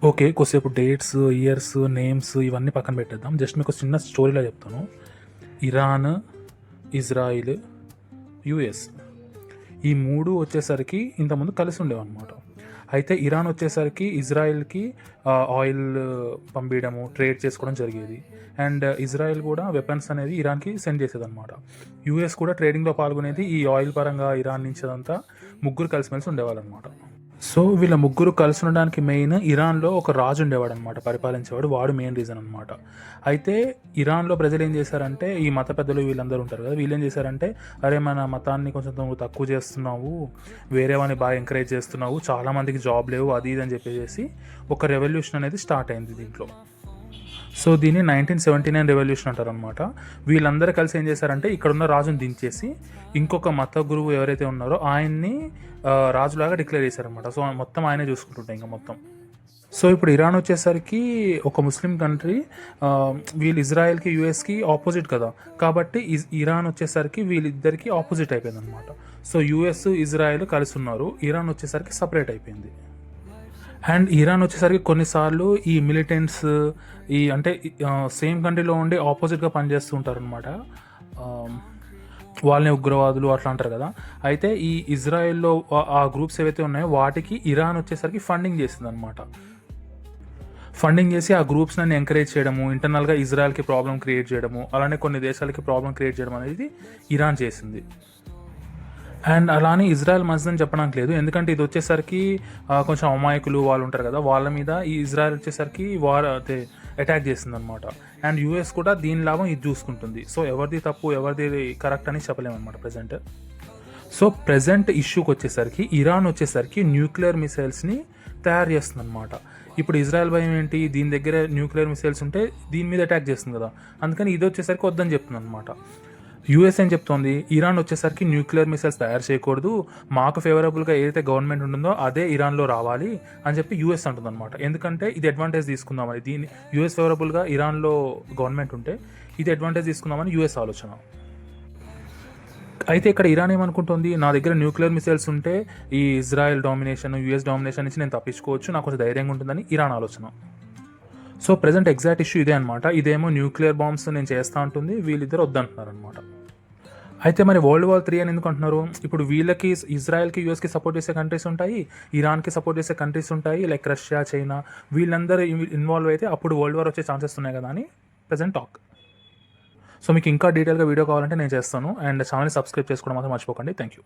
Okay. కొద్దిసేపు dates, years, names ఇవన్నీ పక్కన పెట్టేద్దాం. జస్ట్ మీకు చిన్న స్టోరీలా చెప్తాను. ఇరాన్, ఇజ్రాయిల్, యూఎస్ ఈ 3 వచ్చేసరికి ఇంతకుముందు కలిసి ఉండేవన్నమాట. అయితే ఇరాన్ వచ్చేసరికి ఇజ్రాయిల్‌కి ఆయిల్ పంపియడము, ట్రేడ్ చేసుకోవడం జరిగేది. అండ్ ఇజ్రాయిల్ కూడా వెపన్స్ అనేది ఇరాన్‌కి సెండ్ చేసేదన్నమాట. యూఎస్ కూడా ట్రేడింగ్‌లో పాల్గొనేది. ఈ ఆయిల్ పరంగా ఇరాన్ నుంచి అదంతా ముగ్గురు కలిసిమెలిసి ఉండేవాళ్ళనమాట. సో వీళ్ళ ముగ్గురు కలిసి ఉండడానికి మెయిన్ ఇరాన్లో ఒక రాజు ఉండేవాడు అనమాట, పరిపాలించేవాడు. వాడు మెయిన్ రీజన్ అనమాట. అయితే ఇరాన్లో ప్రజలు ఏం చేశారంటే, ఈ మత పెద్దలు వీళ్ళందరూ ఉంటారు కదా, వీళ్ళు ఏం చేశారంటే, అరే మన మతాన్ని కొంచెం నువ్వు తక్కువ చేస్తున్నావు, వేరే వాడిని బాగా ఎంకరేజ్ చేస్తున్నావు, చాలామందికి జాబ్ లేవు, అది ఇది అని చెప్పేసి ఒక రెవల్యూషన్ అనేది స్టార్ట్ అయింది దీంట్లో. సో దీన్ని 1979 రెవల్యూషన్ అంటారనమాట. వీళ్ళందరూ కలిసి ఏం చేశారంటే, ఇక్కడున్న రాజుని దించేసి ఇంకొక మత గురువు ఎవరైతే ఉన్నారో ఆయన్ని రాజులాగా డిక్లేర్ చేశారనమాట. సో మొత్తం ఆయనే చూసుకుంటుంటాయి ఇంకా మొత్తం. సో ఇప్పుడు ఇరాన్ వచ్చేసరికి ఒక ముస్లిం కంట్రీ. వీళ్ళు ఇజ్రాయెల్కి యూఎస్కి ఆపోజిట్ కదా, కాబట్టి ఇరాన్ వచ్చేసరికి వీళ్ళిద్దరికి ఆపోజిట్ అయిపోయింది అనమాట. సో యూఎస్ ఇజ్రాయెల్ కలిసి ఉన్నారు, ఇరాన్ వచ్చేసరికి సపరేట్ అయిపోయింది. అండ్ ఇరాన్ వచ్చేసరికి కొన్నిసార్లు ఈ మిలిటెంట్స్ అంటే సేమ్ కంట్రీలో ఉండి ఆపోజిట్గా పనిచేస్తూ ఉంటారనమాట. వాళ్ళని ఉగ్రవాదులు అట్లా అంటారు కదా. అయితే ఈ ఇజ్రాయెల్లో ఆ గ్రూప్స్ ఏవైతే ఉన్నాయో వాటికి ఇరాన్ వచ్చేసరికి ఫండింగ్ చేసింది అనమాట. ఫండింగ్ చేసి ఆ గ్రూప్స్ని ఎంకరేజ్ చేయడము, ఇంటర్నల్గా ఇజ్రాయెల్కి ప్రాబ్లం క్రియేట్ చేయడము, అలానే కొన్ని దేశాలకి ప్రాబ్లం క్రియేట్ చేయడం అనేది ఇరాన్ చేసింది. అండ్ అలానే ఇజ్రాయెల్ మంచిదని చెప్పడానికి లేదు, ఎందుకంటే ఇది వచ్చేసరికి కొంచెం అమాయకులు వాళ్ళు ఉంటారు కదా, వాళ్ళ మీద ఈ ఇజ్రాయెల్ వచ్చేసరికి అదే అటాక్ చేస్తుంది అనమాట. అండ్ యూఎస్ కూడా దీని లాభం ఇది చూసుకుంటుంది. సో ఎవరిది తప్పు ఎవరిది కరెక్ట్ అని చెప్పలేము అనమాట ప్రజెంట్. సో ప్రజెంట్ ఇష్యూకి వచ్చేసరికి ఇరాన్ వచ్చేసరికి న్యూక్లియర్ మిసైల్స్ని తయారు చేస్తుంది అనమాట. ఇప్పుడు ఇజ్రాయెల్ భయం ఏంటి, దీని దగ్గర న్యూక్లియర్ మిసైల్స్ ఉంటే దీని మీద అటాక్ చేస్తుంది కదా, అందుకని ఇది వచ్చేసరికి వద్దని చెప్తుంది అనమాట. యూఎస్ ఏం చెప్తోంది, ఇరాన్ వచ్చేసరికి న్యూక్లియర్ మిసైల్స్ తయారు చేయకూడదు, మాకు ఫేవరబుల్గా ఏదైతే గవర్నమెంట్ ఉంటుందో అదే ఇరాన్లో రావాలి అని చెప్పి యూఎస్ అంటుంది అనమాట. ఎందుకంటే ఇది అడ్వాంటేజ్ తీసుకుందామని, దీన్ని యూఎస్ ఫేవరబుల్గా ఇరాన్లో గవర్నమెంట్ ఉంటే ఇది అడ్వాంటేజ్ తీసుకుందామని యూఎస్ ఆలోచన. అయితే ఇక్కడ ఇరాన్ ఏమనుకుంటుంది, నా దగ్గర న్యూక్లియర్ మిసైల్స్ ఉంటే ఈ ఇజ్రాయెల్ డామినేషన్, యూఎస్ డామినేషన్ నుంచి నేను తప్పించుకోవచ్చు, నాకు కొంచెం ధైర్యంగా ఉంటుందని ఇరాన్ ఆలోచన. సో ప్రజెంట్ ఎగ్జాక్ట్ ఇష్యూ ఇదే అనమాట. ఇదేమో న్యూక్లియర్ బాంబ్స్ నేను చేస్తూ ఉంటుంది, వీళ్ళిద్దరు వద్దంటున్నారు అనమాట. అయితే మరి వరల్డ్ వార్ 3 అని ఎందుకు అంటున్నారు? ఇప్పుడు వీళ్ళకి ఇజ్రాయెల్కి యూఎస్కి సపోర్ట్ చేసే కంట్రీస్ ఉంటాయి, ఇరాన్కి సపోర్ట్ చేసే కంట్రీస్ ఉంటాయి, లైక్ రష్యా, చైనా, వీళ్ళందరూ ఇన్వాల్వ్ అయితే అప్పుడు వరల్డ్ వార్ వచ్చే ఛాన్సెస్ ఉన్నాయి కదా అని ప్రజెంట్ టాక్. సో మీకు ఇంకా డీటెయిల్గా వీడియో కావాలంటే నేను చేస్తాను. అండ్ ఛానల్ని సబ్స్క్రైబ్ చేసుకోవడం మాత్రం మర్చిపోకండి. Thank you.